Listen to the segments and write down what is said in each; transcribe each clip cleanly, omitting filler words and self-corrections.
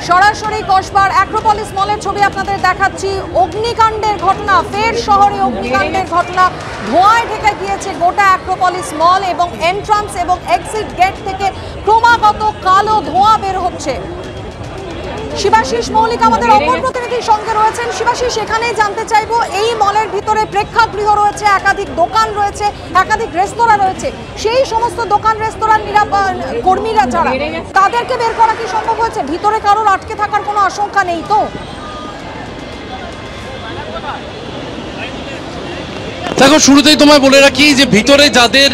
সরাসরি কসবার অ্যাক্রোপলিস মলের ছবি আপনাদের দেখাচ্ছি। অগ্নিকাণ্ডের ঘটনা, ফের শহরে অগ্নিকাণ্ডের ঘটনা। ধোঁয়ায় ঢেকে গিয়েছে গোটা অ্যাক্রোপলিস মল এবং এন্ট্রান্স এবং এক্সিট গেট থেকে ক্রমাগত কালো ধোঁয়া বের হচ্ছে। শিবাশিস মৌলিক আমাদের অপর প্রতিনিধির সঙ্গে রয়েছেন। শিবাশিস, এখানেই জানতে চাইবো, এই মলের ভিতরে প্রেক্ষাগৃহ রয়েছে, একাধিক দোকান রয়েছে, একাধিক রেস্তোরাঁ রয়েছে, সেই সমস্ত দোকান রেস্তোরাঁর কর্মীরা যারা, তাদেরকে বের করা কি সম্ভব হয়েছে? ভিতরে কারোর আটকে থাকার কোনো আশঙ্কা নেই তো? দেখো, শুরুতেই তোমায় বলে রাখি যে ভিতরে যাদের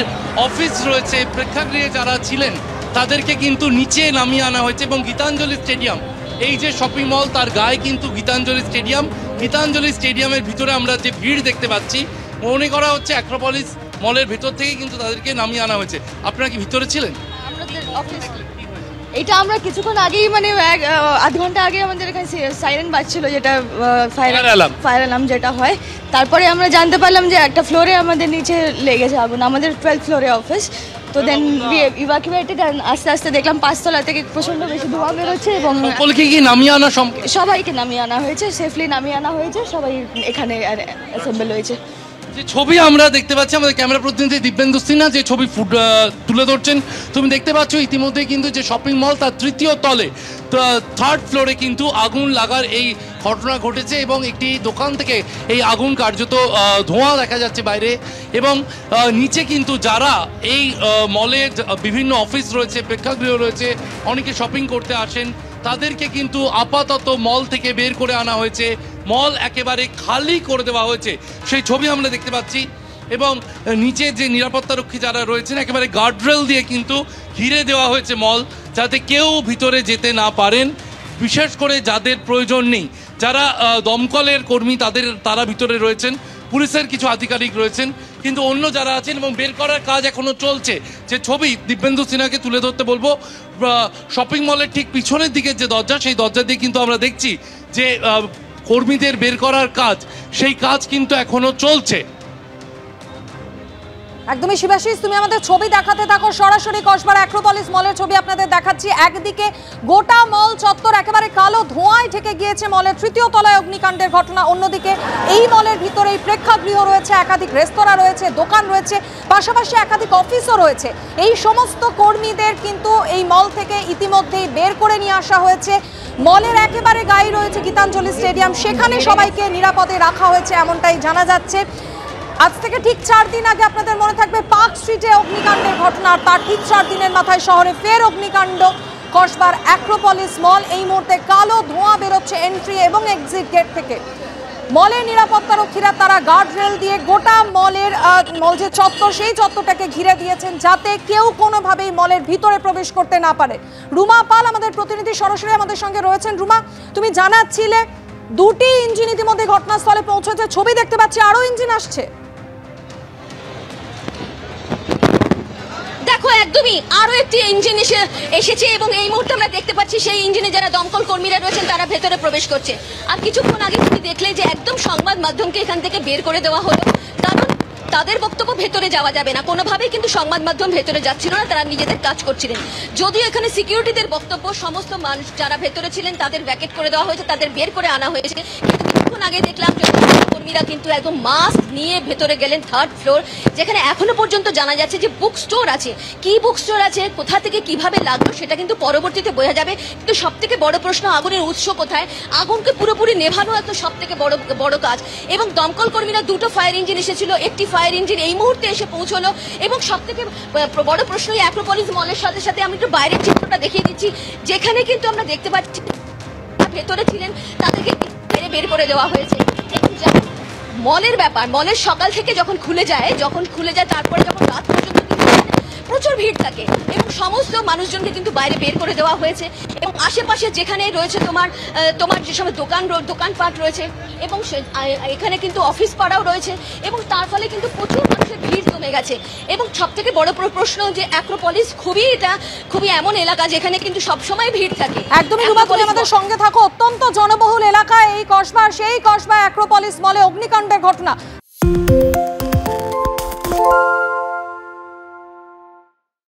অফিস রয়েছে, প্রেক্ষাগৃহে যারা ছিলেন, তাদেরকে কিন্তু নিচে নামিয়ে আনা হয়েছে এবং গীতাঞ্জলি স্টেডিয়াম, এই যে শপিং মল, তার গায়ে কিন্তু গীতাঞ্জলি স্টেডিয়ামের ভিতরে আমরা যে ভিড় দেখতে পাচ্ছি, মনে করা হচ্ছে অ্যাক্রোপলিস মলের ভিতর থেকে কিন্তু তাদেরকে নামিয়ে আনা হয়েছে। আপনারা কি ভিতরে ছিলেন? এটা আমরা কিছুক্ষণ আগেই, মানে আধ ঘন্টা আগে আমাদের এখানে সাইরেন বাজছিল, যেটা ফায়ার অ্যালার্ম যেটা হয়। তারপরে আমরা জানতে পারলাম যে একটা ফ্লোরে আমাদের নিচে লেগেছে আগুন, আমাদের 12th ফ্লোরে অফিস। তো দেন ইভাকুয়েটেড, আস্তে আস্তে দেখলাম 5 তলা থেকে প্রচন্ড বেশি ধোঁয়া বেরোচ্ছে এবং সবাইকে নামিয়ে আনা হয়েছে, সেফলি নামিয়ে আনা হয়েছে, সবাই এখানে অ্যাসেম্বল হয়েছে। যে ছবি আমরা দেখতে পাচ্ছি, আমাদের ক্যামেরা প্রতিনিধি দিব্যেন্দু সিনহা যে ছবি তুলে ধরছেন, তুমি দেখতে পাচ্ছ ইতিমধ্যে কিন্তু যে শপিং মল তার 3য় তলে 3rd ফ্লোরে কিন্তু আগুন লাগার এই ঘটনা ঘটেছে এবং একটি দোকান থেকে এই আগুন কার্যত ধোঁয়া দেখা যাচ্ছে বাইরে। এবং নিচে কিন্তু যারা এই মলে বিভিন্ন অফিস রয়েছে, প্রেক্ষাগৃহ রয়েছে, অনেকে শপিং করতে আসেন, তাদেরকে কিন্তু আপাতত মল থেকে বের করে আনা হয়েছে, মল একেবারে খালি করে দেওয়া হয়েছে, সেই ছবি আমরা দেখতে পাচ্ছি। এবং নিচে যে নিরাপত্তারক্ষী যারা রয়েছেন, একেবারে গার্ডরেল দিয়ে কিন্তু ঘিরে দেওয়া হয়েছে মল, যাতে কেউ ভিতরে যেতে না পারেন। বিশেষ করে যাদের প্রয়োজন নেই, যারা দমকলের কর্মী, তারা ভিতরে রয়েছেন, পুলিশের কিছু আধিকারিক রয়েছেন, কিন্তু অন্য যারা আছেন এবং বের করার কাজ এখনো চলছে। যে ছবি দিব্যেন্দু সিনহাকে তুলে ধরতে বলবো, শপিং মলের ঠিক পিছনের দিকে যে দরজা, সেই দরজা দিয়ে কিন্তু আমরা দেখছি যে কর্মীদের বের করার কাজ, সেই কাজ কিন্তু এখনো চলছে। একদমই শিবাশিস, তুমি আমাদের ছবি দেখাতে থাকো। সরাসরি কসবার অ্যাক্রোপলিস মলের ছবি আপনাদের দেখাচ্ছি। একদিকে গোটা মল চত্বর একেবারে কালো ধোঁয়ায় ঢেকে গিয়েছে, মলের 3য় তলায় অগ্নিকাণ্ডের ঘটনা। অন্যদিকে এই মলের ভিতরে প্রেক্ষাগৃহ রয়েছে, একাধিক রেস্তোরাঁ রয়েছে, দোকান রয়েছে, পাশাপাশি একাধিক অফিসও রয়েছে। এই সমস্ত কর্মীদের কিন্তু এই মল থেকে ইতিমধ্যেই বের করে নিয়ে আসা হয়েছে। মলের একেবারে গায়ে রয়েছে গীতাঞ্জলি স্টেডিয়াম, সেখানে সবাইকে নিরাপদে রাখা হয়েছে এমনটাই জানা যাচ্ছে। আজ থেকে ঠিক 4 দিন আগে আপনাদের মনে থাকবে পার্ক স্ট্রিটে অগ্নিকাণ্ডের ঘটনা, তার ঠিক 4 দিনের মাথায় শহরে ফের অগ্নিকাণ্ড। কসবার অ্যাক্রোপলিস মল এই মুহূর্তে কালো ধোঁয়া বেরোচ্ছে এন্ট্রি এবং এক্সিট গেট থেকে। মলের নিরাপত্তারক্ষীরা তারা গার্ড রেল দিয়ে গোটা মল যে চত্বর, সেই চত্বরটাকে ঘিরে দিয়েছেন, যাতে কেউ কোনোভাবেই মলের ভিতরে প্রবেশ করতে না পারে। রুমা পাল আমাদের প্রতিনিধি সরাসরি আমাদের সঙ্গে রয়েছেন। রুমা, তুমি জানাচ্ছিলে 2টি ইঞ্জিন ইতিমধ্যে ঘটনাস্থলে পৌঁছেছে, ছবি দেখতে পাচ্ছি আরো ইঞ্জিন আসছে। দেখো, একদমই আরো একটি ইঞ্জিন এসেছে এবং এই মুহূর্তে আমরা দেখতে পাচ্ছি সেই ইঞ্জিনে যারা দমকল কর্মীরা রয়েছেন তারা ভেতরে প্রবেশ করছে। আর কিছুক্ষণ আগে তুমি দেখলে যে একদম সংবাদ মাধ্যমকে এখান থেকে বের করে দেওয়া হলো, কারণ তাদের বক্তব্য ভেতরে যাওয়া যাবে না, কোনোভাবেই কিন্তু সংবাদ মাধ্যম ভেতরে যাচ্ছিল না, তারা নিজেদের কাজ করছিলেন। যদিও এখানে সিকিউরিটিদের বক্তব্য, সমস্ত মানুষ যারা ভেতরে ছিলেন তাদের ব্যাকেট করে দেওয়া হয়েছে, তাদের বের করে আনা হয়েছে। কিছুক্ষণ আগে দেখলাম কর্মীরা কিন্তু একদম মাস্ক নিয়ে ভেতরে গেলেন 3rd ফ্লোর, যেখানে এখনো পর্যন্ত জানা যাচ্ছে যে বুক স্টোর আছে। কি বুক স্টোর আছে, কোথা থেকে কিভাবে লাগলো সেটা কিন্তু পরবর্তীতে বোঝা যাবে। কিন্তু সব থেকে বড় প্রশ্ন, আগুনের উৎস কোথায়? আগুনকে পুরোপুরি নেভানো একটা সব থেকে বড় কাজ। এবং দমকল কর্মীরা 2টো ফায়ার ইঞ্জিন এসেছিল, একটি ফায়ার ইঞ্জিন এই মুহূর্তে এসে পৌঁছলো। এবং সব থেকে বড় প্রশ্ন, এই অ্যাক্রোপলিস মলের সাথে সাথে আমি একটু বাইরের চিত্রটা দেখিয়ে দিচ্ছি, যেখানে কিন্তু আমরা দেখতে পাচ্ছি ভেতরে ছিলেন তাদেরকে বের করে দেওয়া হয়েছে। মলের ব্যাপার, মলের সকাল থেকে যখন খুলে যায় তারপরে যখন রাত পর্যন্ত প্রচুর ভিড় থাকে এবং সমস্ত মানুষজনকে কিন্তু বাইরে বের করে দেওয়া হয়েছে। এবং আশেপাশে যেখানে রয়েছে তোমার যে সময় দোকানপাট রয়েছে এবং এখানে কিন্তু অফিস পাড়াও রয়েছে, এবং তার ফলে কিন্তু প্রচুর মানুষের ভিড় কমে গেছে। এবং সব থেকে বড় প্রশ্ন যে অ্যাক্রোপলিস খুবই এমন এলাকা যেখানে কিন্তু সবসময় ভিড় থাকে। একদমই রুমা, তুমি আমাদের সঙ্গে থাকো। অত্যন্ত জনবহুল এলাকা এই কসবা, সেই কসবা অ্যাক্রোপলিস মলে অগ্নিকাণ্ডের ঘটনা।